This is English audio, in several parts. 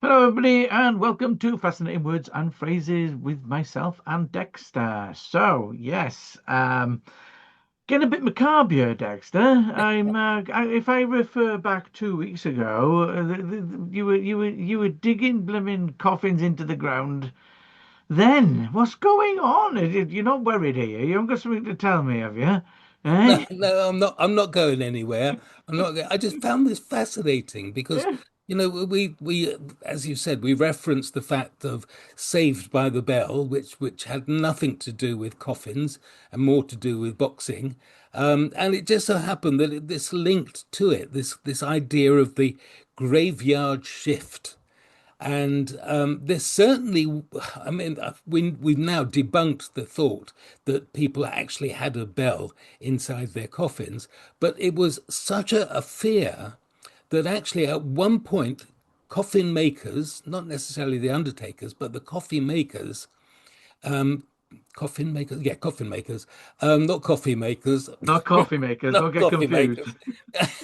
Hello, everybody, and welcome to Fascinating Words and Phrases with myself and Dexter. Getting a bit macabre here, Dexter. If I refer back 2 weeks ago, you were digging blooming coffins into the ground. Then what's going on? You're not worried here. You haven't got something to tell me, have you? No, Eh? no, I'm not. I'm not going anywhere. I'm not. I just found this fascinating because, Yeah. as you said, we referenced the fact of Saved by the Bell, which had nothing to do with coffins and more to do with boxing, and it just so happened that this linked to it this idea of the graveyard shift. And there's certainly, I mean, we've now debunked the thought that people actually had a bell inside their coffins, but it was such a fear that actually at one point, coffin makers, not necessarily the undertakers, but the coffin makers, coffin makers, not coffee makers, Not coffee makers. Don't not get coffee confused.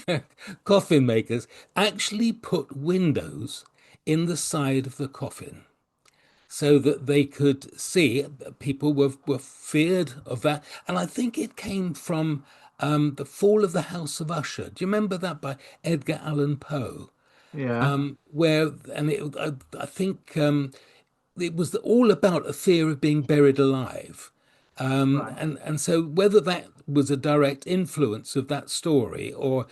makers, coffin makers actually put windows in the side of the coffin so that they could see. People were feared of that, and I think it came from the Fall of the House of Usher. Do you remember that by Edgar Allan Poe? Yeah. Where and it, I think it was all about a fear of being buried alive. Right. And so whether that was a direct influence of that story or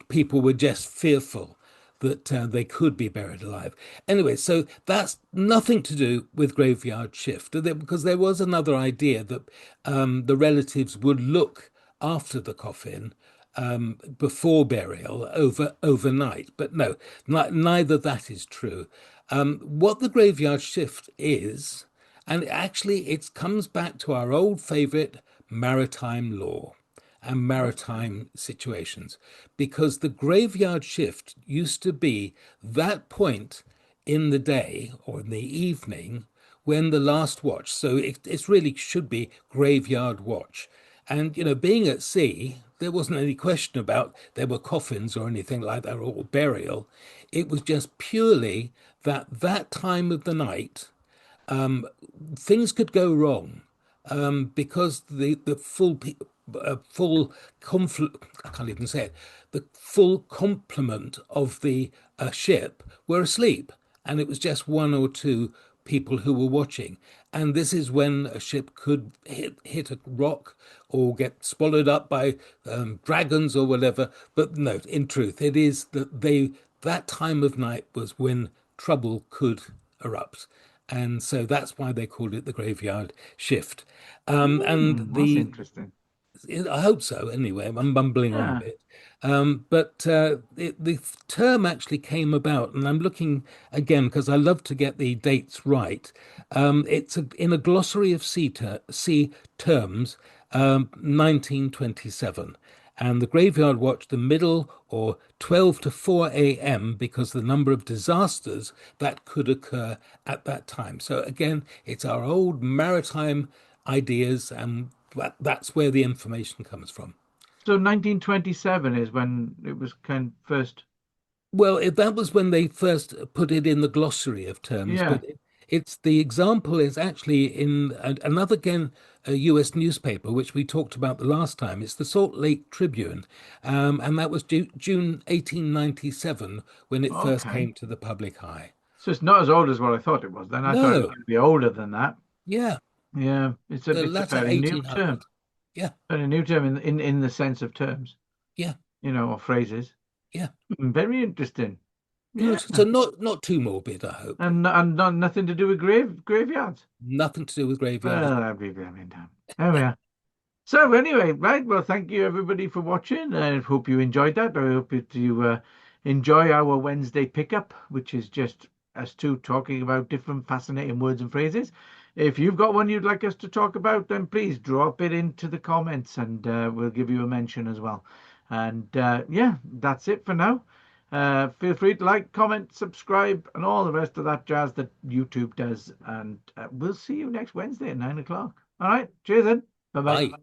people were just fearful that they could be buried alive. Anyway, so that's nothing to do with graveyard shift, because there was another idea that the relatives would look after the coffin before burial overnight. But no, neither that is true. What the graveyard shift is, and actually it comes back to our old favorite maritime law and Okay. maritime situations, because the graveyard shift used to be that point in the day or in the evening when the last watch, so it really should be graveyard watch. And, being at sea, there wasn't any question about there were coffins or anything like that or burial. It was just purely that time of the night, things could go wrong because the full conflict, I can't even say it, the full complement of the ship were asleep, and it was just one or two people who were watching. And this is when a ship could hit a rock or get swallowed up by dragons or whatever. But no, in truth, it is that time of night was when trouble could erupt. And so that's why they called it the graveyard shift. And That's the interesting. I hope so. Anyway, I'm bumbling on a Yeah. bit. But the term actually came about, and I'm looking again because I love to get the dates right. In a glossary of sea terms, 1927. And the graveyard watch, the middle or 12 to 4 a.m., because the number of disasters that could occur at that time. So again, it's our old maritime ideas, and that's where the information comes from. So 1927 is when it was kind of first. Well, that was when they first put it in the glossary of terms, Yeah. but it's the example is actually in another again a U.S. newspaper, which we talked about the last time. It's the Salt Lake Tribune, and that was June 1897 when it first Okay. came to the public eye. So it's not as old as what I thought it was. Then I thought it was No, going to be older than that. yeah, Yeah. It's a the it's a latter fairly new term. 1800. Yeah, Fairly new term in the sense of terms, yeah, or phrases. yeah. Very interesting. Yeah. Good. So not too morbid, I hope. And not nothing to do with graveyards. Nothing to do with graveyards. Well, that'd be very damn. There we are. So anyway, right. Well, thank you everybody for watching. I hope you enjoyed that. I hope that you enjoy our Wednesday pickup, which is just us two talking about different fascinating words and phrases. If you've got one you'd like us to talk about, then please drop it into the comments and we'll give you a mention as well. And yeah, that's it for now. Feel free to like, comment, subscribe, and all the rest of that jazz that YouTube does. And we'll see you next Wednesday at 9 o'clock. All right. Cheers then. Bye bye. Bye.